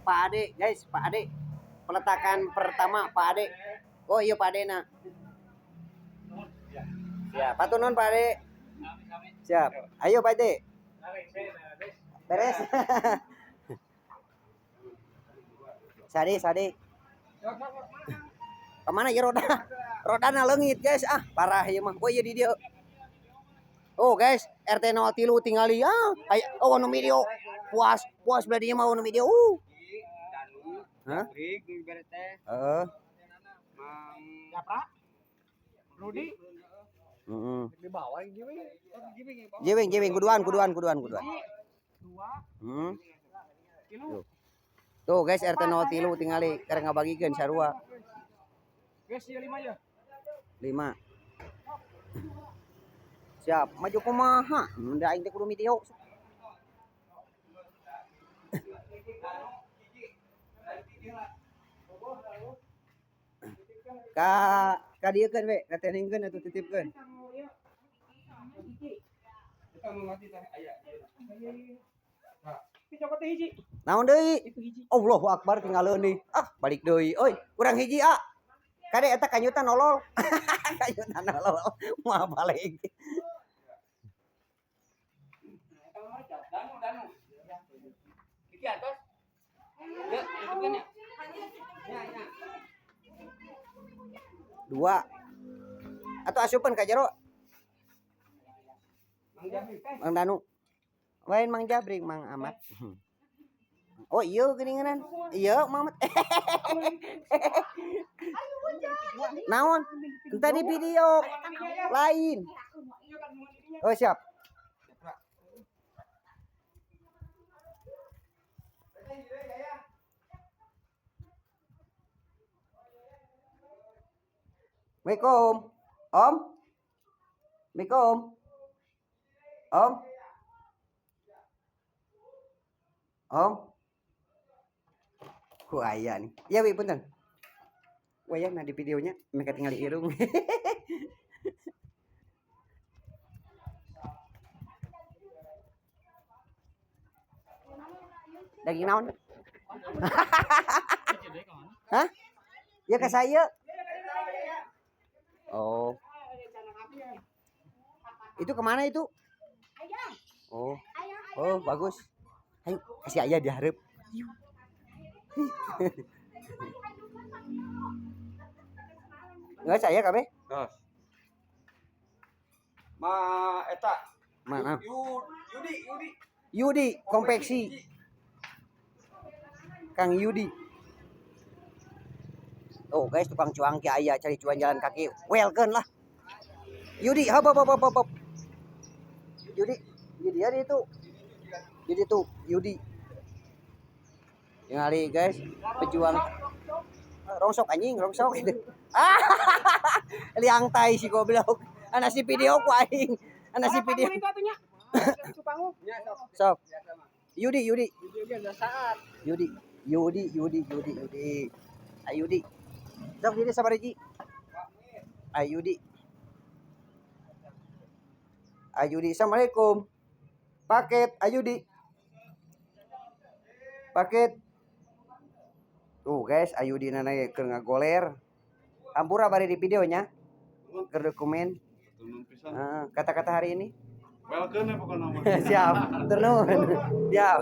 Pak Ade, guys, Pak Ade. Peletakan pertama Pak Ade. Oh iya Pak Ade nah. Siap, patunun Pak Ade. Siap. Ayo Pak Ade. Beres. Sadi. Kemana ya roda? Rodana leungit guys. Ah, parah ya mah. Oh iya di dia. Oh guys, RT 03 tingali aya nu video. Puas beladinya mau nu video. Hah? Heeh. Mang Japra. Rudi. Heeh. Di bawah Jeweng kuduan. Tuh guys RT 03 tingali karek ngabagikeun sarua. Guys, 5 ya. 5. Siap, maju kumaha? Da aing teh kudu video. Ka dieukeun we, kateningkeun atuh titipkeun. Naon deui? Allahu Akbar tinggalin deui. Ah, balik deui. Oi, urang hiji Kade eta kanyutan nolol. Kanyutan nolol. Moal balik. Danu. Iki atas. Ya, tutupkan ya. Ya. 2. Atau asupan ka jero. Mang Danu. Lain Mang Jabrik, Mang Ahmad. Oh iya geninganan. Iya Mang Ahmad. Naon? Entah di video lain. Oh siap. Assalamualaikum. Om. Assalamualaikum. Om. Om. Ku aya nih. Ya wi punten. Wayang di videonya mereka tinggal di irung. Daging naon? Hah? Ya ke saya. Oh. Itu kemana itu? Oh. Oh, bagus. Ayo, kasih ayah diharap. Enggak saya kabeh. Tos. Ma eta. Mana? Yudi konveksi. Kang Yudi. Oh guys, tukang cuang ki aya cari cuan jalan kaki. Welcome lah. Yudi, hop. Yudi ada itu. Yang hari guys, pejuang rongsok anjing. Liang tai si goblok. Ana si video ku aing. Ana si video. Sok. Yudi. Yudi. Ayudi. Sok jadi sabar Ji. Ayudi. Assalamualaikum. Paket Ayudi. Paket. Tuh guys, Ayudi nana keur ngagoler. Ampura bari di videonya. Keur dokumen. Kata-kata hari ini. Welcome ya pokoknya. Siap. Turun. Siap.